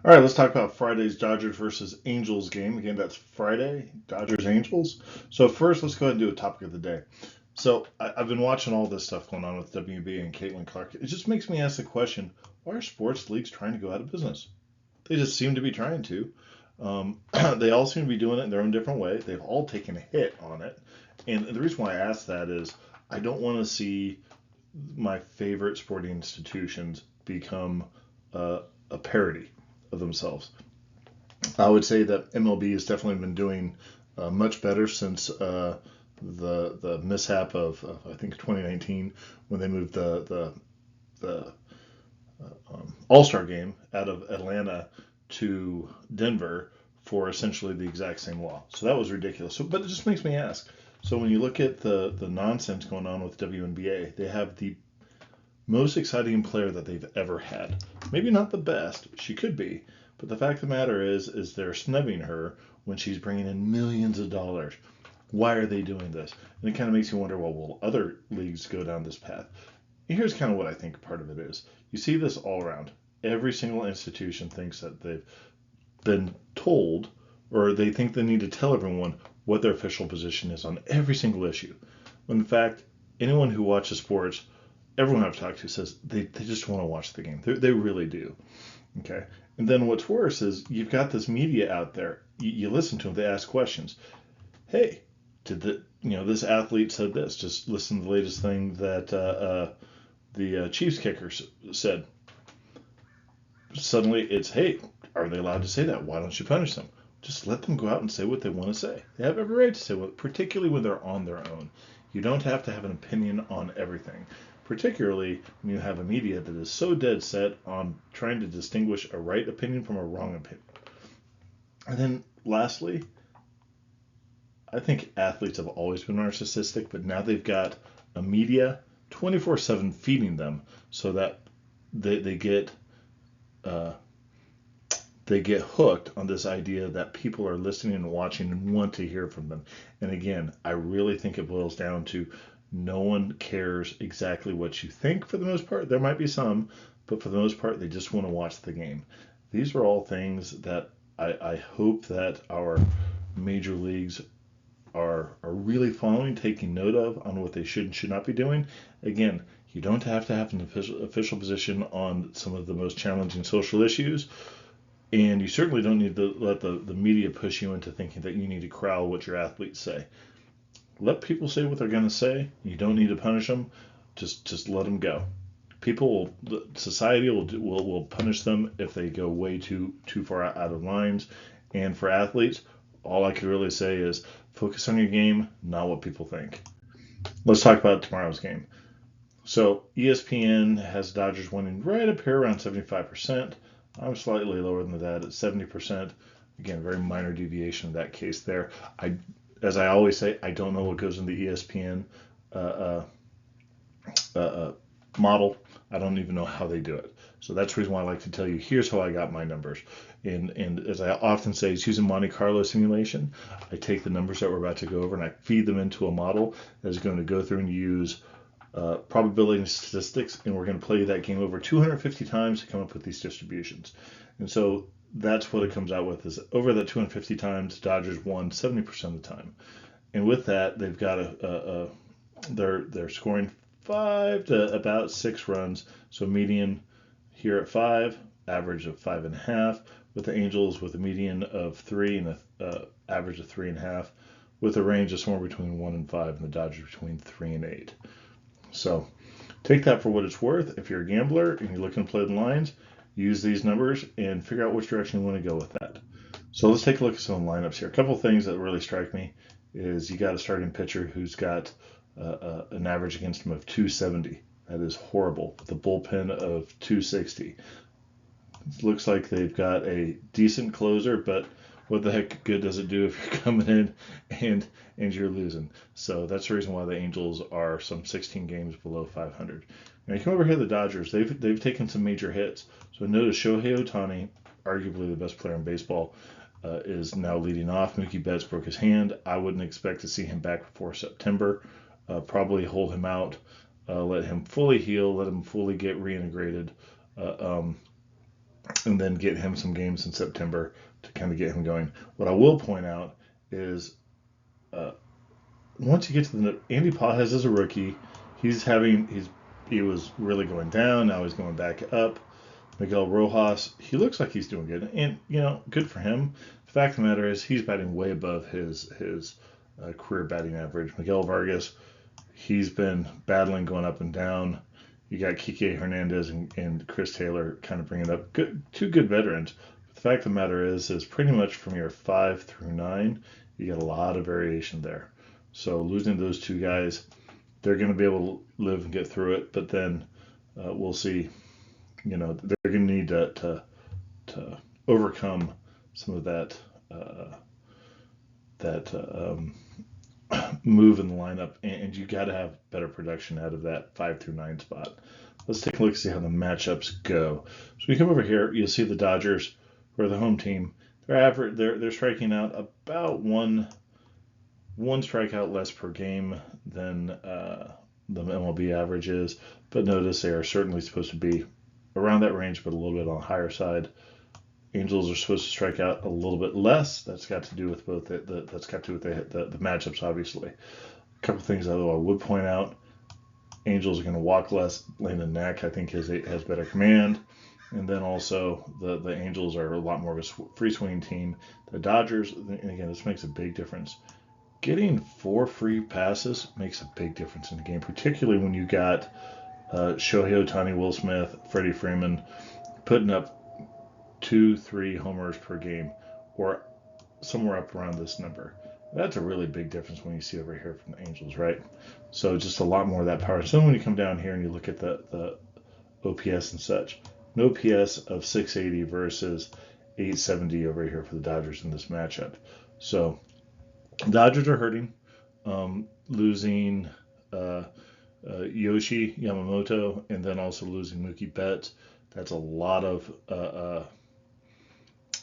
All right, let's talk about Friday's Dodgers versus Angels game. Again, that's Friday, Dodgers Angels. So first, let's go ahead and do a topic of the day. So I've been watching all this stuff going on with WB and Caitlin Clark. It just makes me ask the question: why are sports leagues trying to go out of business? They just seem to be trying to. They all seem to be doing it in their own different way. They've all taken a hit on it, and the reason why I ask that is I don't want to see my favorite sporting institutions become a parody of themselves. I would say that MLB has definitely been doing much better since the mishap of I think 2019 when they moved the All Star game out of Atlanta to Denver for essentially the exact same law. So that was ridiculous. So, but it just makes me ask. So when you look at the nonsense going on with WNBA, they have the most exciting player that they've ever had. Maybe not the best, she could be, but the fact of the matter is they're snubbing her when she's bringing in millions of dollars. Why are they doing this? And it kind of makes you wonder, well, will other leagues go down this path? Here's kind of what I think part of it is. You see this all around. Every single institution thinks that they've been told, or they think they need to tell everyone what their official position is on every single issue. When in fact, anyone who watches sports, everyone I've talked to says they just want to watch the game. They really do. Okay. And then what's worse is you've got this media out there. You listen to them. They ask questions. Hey, did this athlete said this? Just listen to the latest thing that the Chiefs kicker said. Suddenly it's, hey, are they allowed to say that? Why don't you punish them? Just let them go out and say what they want to say. They have every right to say what, particularly when they're on their own. You don't have to have an opinion on everything, particularly when you have a media that is so dead set on trying to distinguish a right opinion from a wrong opinion. And then lastly, I think athletes have always been narcissistic, but now they've got a media 24/7 feeding them so that they get uh, they get hooked on this idea that people are listening and watching and want to hear from them. And again, I really think it boils down to no one cares exactly what you think for the most part. There might be some, but for the most part, they just want to watch the game. These are all things that I hope that our major leagues are really following, taking note of on what they should and should not be doing. Again, you don't have to have an official position on some of the most challenging social issues, and you certainly don't need to let the media push you into thinking that you need to corral what your athletes say. Let people say what they're going to say. You don't need to punish them. Just let them go. People, society will punish them if they go way too far out of lines. And for athletes, all I could really say is focus on your game, not what people think. Let's talk about tomorrow's game. So ESPN has Dodgers winning right up here around 75%. I'm slightly lower than that at 70%. Again, very minor deviation in that case there. As I always say, I don't know what goes in the ESPN uh, uh, model. I don't even know how they do it. So that's the reason why I like to tell you, here's how I got my numbers. And as I often say, it's using Monte Carlo simulation. I take the numbers that we're about to go over and I feed them into a model that is going to go through and use probability and statistics, and we're going to play that game over 250 times to come up with these distributions. And so that's what it comes out with is over that 250 times, Dodgers won 70% of the time. And with that, they've got they're scoring 5 to about 6 runs, so median here at 5, average of 5.5. With the Angels with a median of 3 and a average of 3.5, with a range of somewhere between 1 and 5, and the Dodgers between 3 and 8. So take that for what it's worth. If you're a gambler and you're looking to play the lines, use these numbers and figure out which direction you want to go with that. So let's take a look at some lineups here. A couple of things that really strike me is you got a starting pitcher who's got an average against him of 270. That is horrible. The bullpen of 260. It looks like they've got a decent closer, but what the heck good does it do if you're coming in and you're losing? So that's the reason why the Angels are some 16 games below 500. Now you come over here, the Dodgers. They've taken some major hits. So notice Shohei Ohtani, arguably the best player in baseball, is now leading off. Mookie Betts broke his hand. I wouldn't expect to see him back before September. Probably hold him out, let him fully heal, let him fully get reintegrated. Uh, um, and then get him some games in September to kind of get him going. What I will point out is once you get to Andy Pages as a rookie, he was really going down. Now he's going back up. Miguel Rojas, he looks like he's doing good, and good for him. The fact of the matter is, he's batting way above his career batting average. Miguel Vargas, he's been battling going up and down. You got Kike Hernandez and Chris Taylor kind of bringing up two good veterans. But the fact of the matter is pretty much from your 5 through 9, you get a lot of variation there. So losing those two guys, they're going to be able to live and get through it. But then we'll see. They're going to need to overcome some of that move in the lineup, and you got to have better production out of that 5 through 9 spot. Let's take a look and see how the matchups go. So we come over here, you'll see the Dodgers, who are the home team. They're striking out about one strikeout less per game than the MLB average is, but notice they are certainly supposed to be around that range, but a little bit on the higher side. Angels are supposed to strike out a little bit less. That's got to do with both the matchups, obviously. A couple things though I would point out: Angels are going to walk less. Landon Knack, I think, has better command, and then also the Angels are a lot more of a free swing team. The Dodgers, and again, this makes a big difference. Getting 4 free passes makes a big difference in the game, particularly when you got Shohei Ohtani, Will Smith, Freddie Freeman putting up 2-3 homers per game, or somewhere up around this number. That's a really big difference when you see over here from the Angels, right? So just a lot more of that power. So when you come down here and you look at the OPS and such, an OPS of 680 versus 870 over here for the Dodgers in this matchup. So Dodgers are hurting, losing Yoshi Yamamoto, and then also losing Mookie Betts. That's a lot of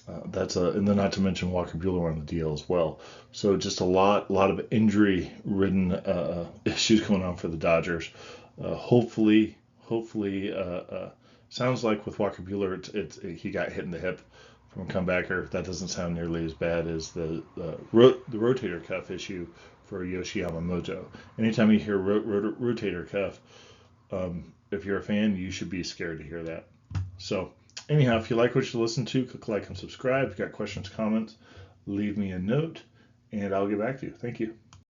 and then not to mention Walker Buehler on the DL as well. So just a lot of injury-ridden issues going on for the Dodgers. Hopefully, sounds like with Walker Buehler, he got hit in the hip from a comebacker. That doesn't sound nearly as bad as the rotator cuff issue for Yoshi Yamamoto. Anytime you hear rotator cuff, if you're a fan, you should be scared to hear that. So anyhow, if you like what you listen to, click like and subscribe. If you've got questions, comments, leave me a note, and I'll get back to you. Thank you.